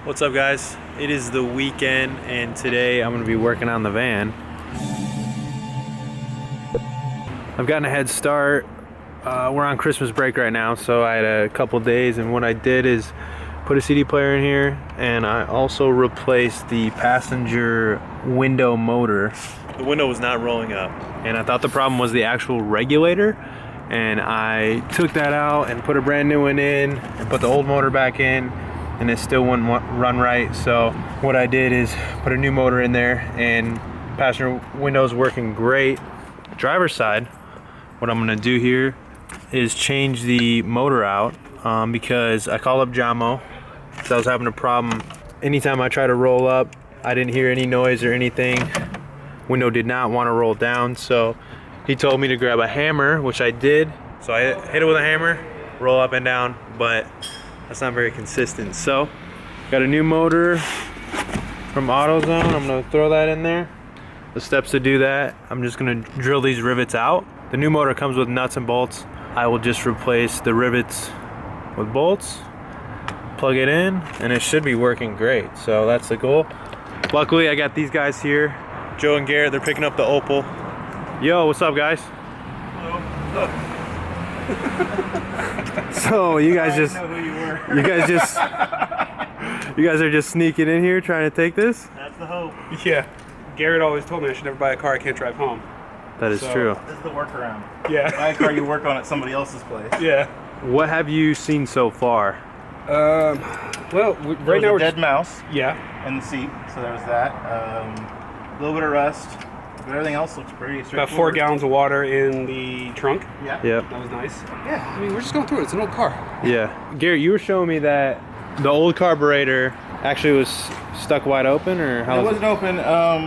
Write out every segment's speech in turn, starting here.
What's up, guys? It is the weekend and today I'm going to be working on the van. I've gotten a head start. We're on Christmas break right now, so I had a couple days, and what I did is put a CD player in here, and I also replaced the passenger window motor. The window was not rolling up, and I thought the problem was the actual regulator, and I took that out and put a brand new one in and put the old motor back in, and it still wouldn't run right. So what I did is put a new motor in there, and passenger window's working great. Driver's side, what I'm gonna do here is change the motor out because I called up Jamo. So I was having a problem. Anytime I try to roll up, I didn't hear any noise or anything. Window did not want to roll down, so he told me to grab a hammer, which I did. So I hit it with a hammer, roll up and down, but that's not very consistent. So got a new motor from AutoZone. I'm gonna throw that in there. The steps to do that, I'm just gonna drill these rivets out. The new motor comes with nuts and bolts. I will just replace the rivets with bolts, plug it in, and it should be working great. So that's the goal. Luckily, I got these guys here, Joe and Garrett. They're picking up the Opal. Yo, what's up, guys? Hello. So you guys just, I didn't know who you were. you guys are just sneaking in here trying to take this? That's the hope. Yeah. Garrett always told me I should never buy a car I can't drive home. That is true. This is the workaround. Yeah. Buy a car you work on at somebody else's place. Yeah. What have you seen so far? Well, right now a we're dead mouse yeah. in the seat, so there was that. A little bit of rust, but everything else looks pretty straightforward. About 4 gallons of water in the trunk. Yeah. Yep. That was nice. Yeah. I mean, we're just going through it. It's an old car. Yeah. Garrett, you were showing me that the old carburetor actually was stuck wide open, or how It was wasn't open.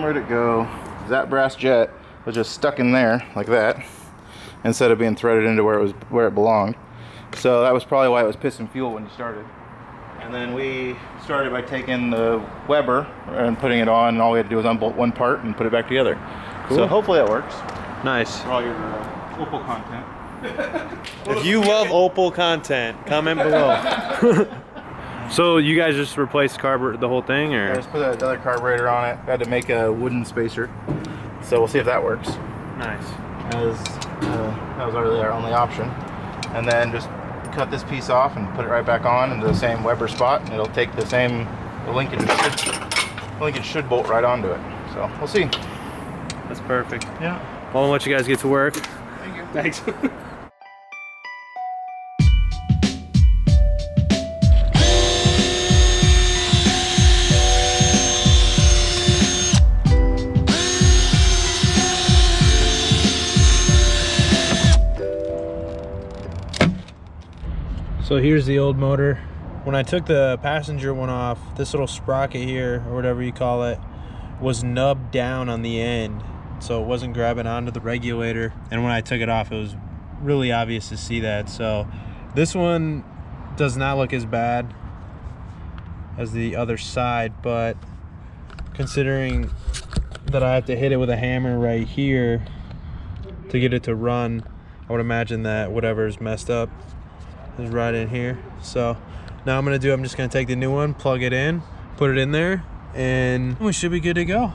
Where'd it go? That brass jet was just stuck in there like that, instead of being threaded into where it belonged. So that was probably why it was pissing fuel when you started. And then we started by taking the Weber and putting it on, and all we had to do was unbolt one part and put it back together. Cool. So hopefully that works Nice. for all your Opal content. If you love Opal content, comment below. So you guys just replaced the whole thing, I or? just put another carburetor on it. Had to make a wooden spacer. So we'll see if that works. Nice. That was really our only option. And then just cut this piece off and put it right back on into the same Weber spot, and it'll take the linkage should bolt right onto it. So we'll see. That's perfect. Yeah. Well, I'll let you guys get to work. Thank you. Thanks. So here's the old motor. When I took the passenger one off, this little sprocket here, or whatever you call it, was nubbed down on the end, so it wasn't grabbing onto the regulator. And when I took it off, it was really obvious to see that. So this one does not look as bad as the other side, but considering that I have to hit it with a hammer right here to get it to run, I would imagine that whatever's messed up is right in here. So now I'm just gonna take the new one, plug it in, put it in there, and we should be good to go.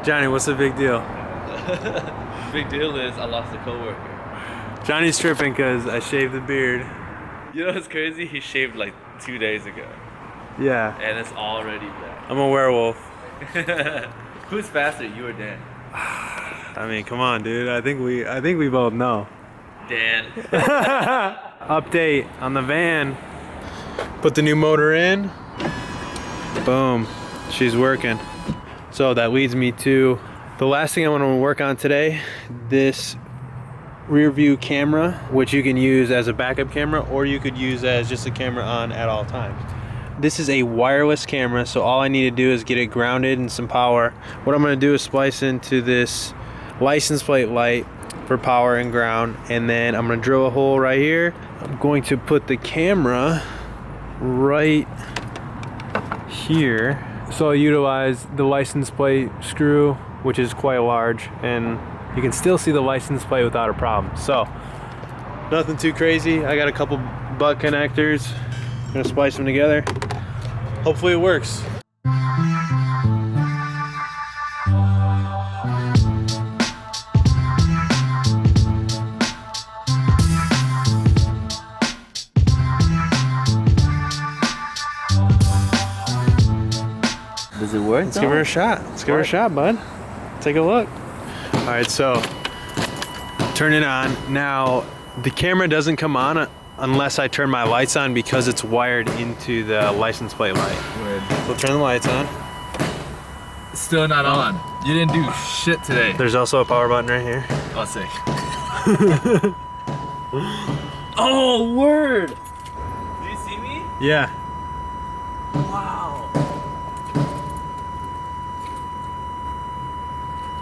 Johnny, what's the big deal? Big deal is I lost a coworker. Johnny's tripping because I shaved the beard. You know what's crazy? He shaved like 2 days ago, Yeah, and it's already back. I'm a werewolf. Who's faster, you or Dan? I mean, come on, dude. I think we both know. Dan. Update on the van. Put the new motor in. Boom, she's working. So that leads me to the last thing I want to work on today, this rear view camera, which you can use as a backup camera or you could use as just a camera on at all times. This is a wireless camera, so all I need to do is get it grounded and some power. What I'm going to do is splice into this license plate light for power and ground, and then I'm going to drill a hole right here. I'm going to put the camera right here. So I'll utilize the license plate screw, which is quite large, and you can still see the license plate without a problem. So nothing too crazy. I got a couple butt connectors. I'm gonna splice them together. Hopefully it works. Does it work? Let's give her a shot. Let's give her a shot, bud. Take a look. All right, so turn it on. Now, the camera doesn't come on unless I turn my lights on because it's wired into the license plate light. Weird. So turn the lights on. Still not on. You didn't do shit today. There's also a power button right here. Oh, sick. Oh, word. Do you see me? Yeah. Wow.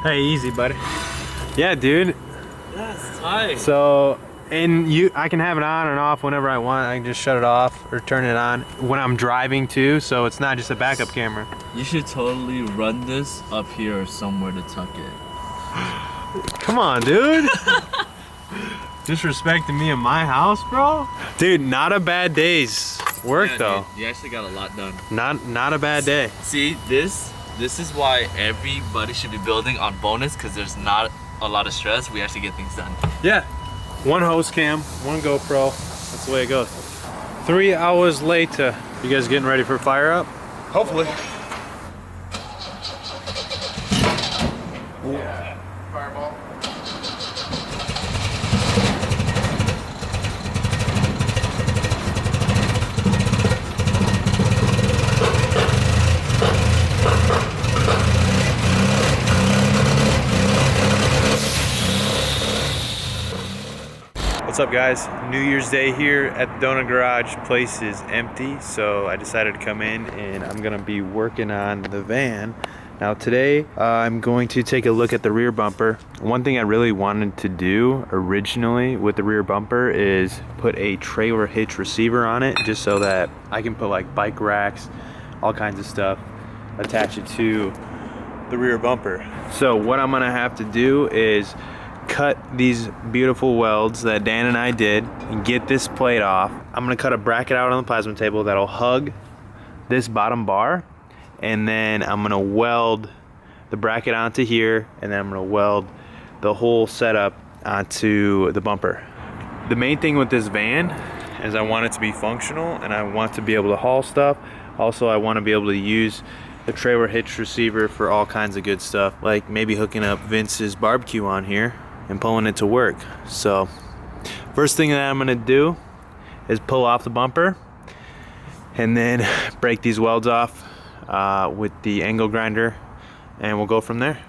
Hey, easy, buddy. Yeah, dude. That's tight. So, and I can have it on and off whenever I want. I can just shut it off or turn it on when I'm driving too. So it's not just a backup camera. You should totally run this up here or somewhere to tuck it. Come on, dude. Disrespecting me in my house, bro. Dude, not a bad day's work though. Dude, you actually got a lot done. Not a bad day. See, this is why everybody should be building on bonus, because there's not a lot of stress. We actually get things done. Yeah. One host cam, one GoPro. That's the way it goes. 3 hours later. You guys getting ready for fire up? Hopefully. Yeah. Fireball. What's up, guys? New Year's Day here at the Donut Garage. Place is empty, so I decided to come in and I'm gonna be working on the van. Now today, I'm going to take a look at the rear bumper. One thing I really wanted to do originally with the rear bumper is put a trailer hitch receiver on it, just so that I can put like bike racks, all kinds of stuff, attach it to the rear bumper. So what I'm gonna have to do is cut these beautiful welds that Dan and I did and get this plate off. I'm gonna cut a bracket out on the plasma table that'll hug this bottom bar, and then I'm gonna weld the bracket onto here, and then I'm gonna weld the whole setup onto the bumper. The main thing with this van is I want it to be functional and I want to be able to haul stuff. Also, I want to be able to use the trailer hitch receiver for all kinds of good stuff, like maybe hooking up Vince's barbecue on here and pulling it to work. So first thing that I'm gonna do is pull off the bumper and then break these welds off with the angle grinder, and we'll go from there.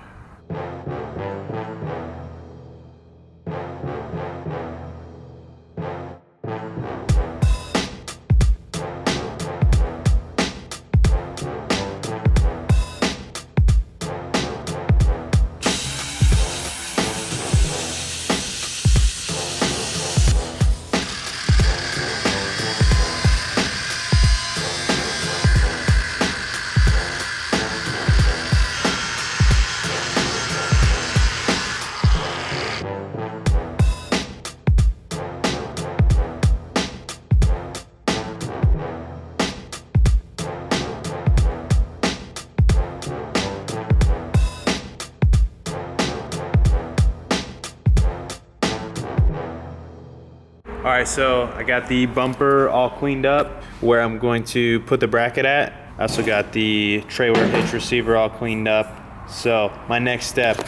All right, so I got the bumper all cleaned up where I'm going to put the bracket at. I also got the trailer hitch receiver all cleaned up. So my next step,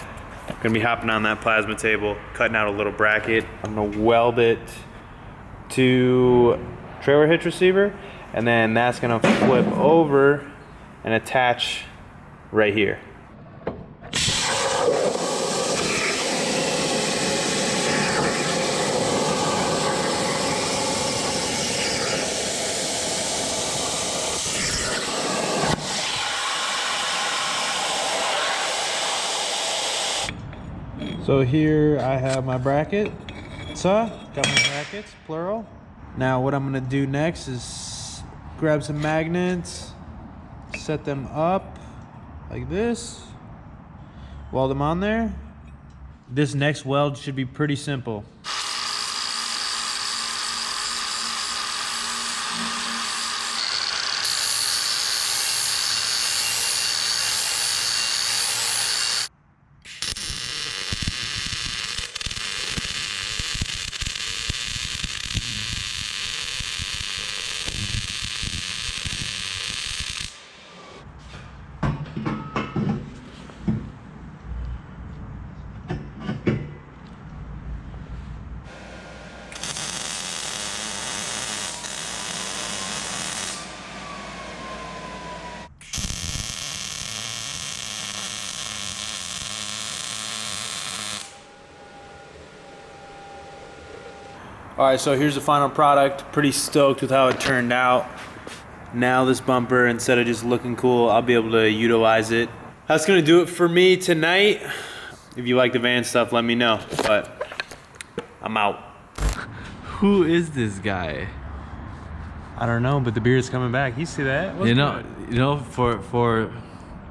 I'm gonna be hopping on that plasma table, cutting out a little bracket. I'm gonna weld it to trailer hitch receiver, and then that's gonna flip over and attach right here. So here I have my bracket. Got my brackets, plural. Now what I'm gonna do next is grab some magnets, set them up like this, weld them on there. This next weld should be pretty simple. All right, so here's the final product. Pretty stoked with how it turned out. Now this bumper, instead of just looking cool, I'll be able to utilize it. That's gonna do it for me tonight. If you like the van stuff, let me know, but I'm out. Who is this guy? I don't know, but the beer is coming back. You see that? What's You know, for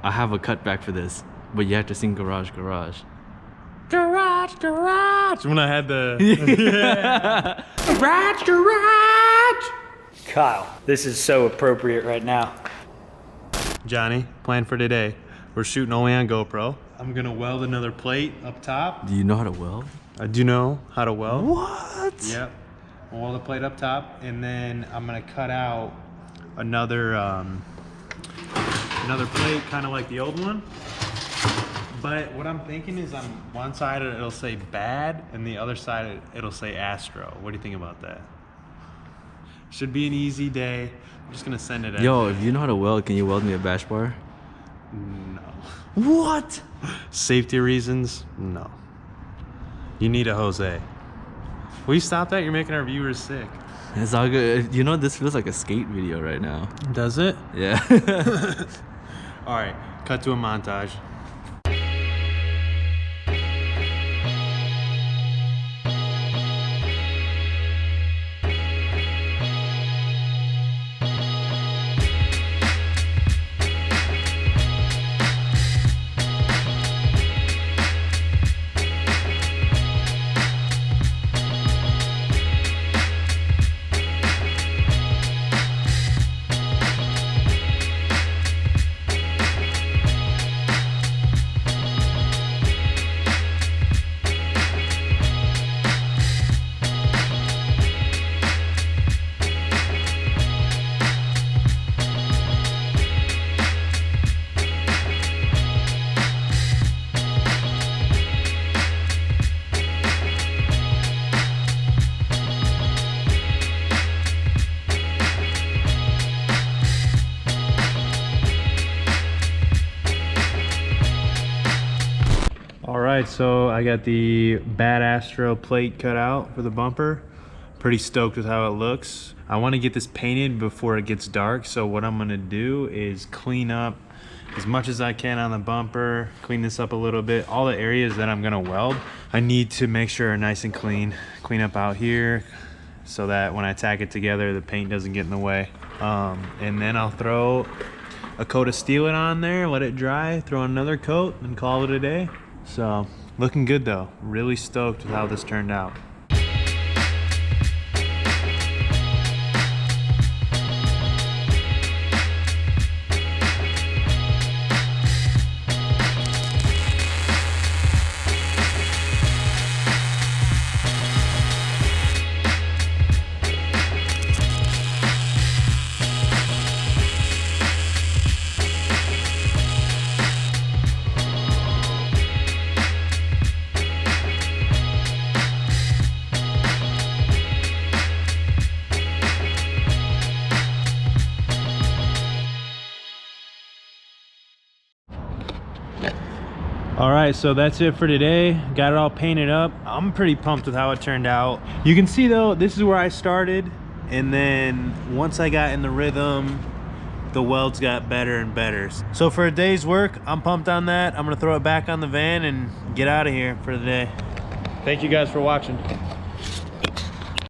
I have a cutback for this, but you have to sing Garage Garage. Garage, garage. When I had the garage, garage. Kyle, this is so appropriate right now. Johnny, plan for today. We're shooting only on GoPro. I'm gonna weld another plate up top. Do you know how to weld? I do know how to weld. What? Yep. I'll weld a plate up top, and then I'm gonna cut out another plate, kind of like the old one. But what I'm thinking is on one side it'll say bad, and the other side it'll say Astro. What do you think about that? Should be an easy day. I'm just gonna send it in. Yo, if you know how to weld, can you weld me a bash bar? No. What? Safety reasons? No. You need a Jose. Will you stop that? You're making our viewers sick. It's all good. You know, this feels like a skate video right now. Does it? Yeah. All right, cut to a montage. Alright, so I got the Bad Astro plate cut out for the bumper. Pretty stoked with how it looks. I want to get this painted before it gets dark, so what I'm going to do is clean up as much as I can on the bumper, clean this up a little bit. All the areas that I'm going to weld, I need to make sure are nice and clean. Clean up out here so that when I tack it together, the paint doesn't get in the way. And then I'll throw a coat of Steelite on there, let it dry, throw another coat, and call it a day. So, looking good though. Really stoked with how this turned out. All right, so that's it for today. Got it all painted up. I'm pretty pumped with how it turned out. You can see though, this is where I started, and then once I got in the rhythm, the welds got better and better. So for a day's work, I'm pumped on that. I'm gonna throw it back on the van and get out of here for the day. Thank you guys for watching.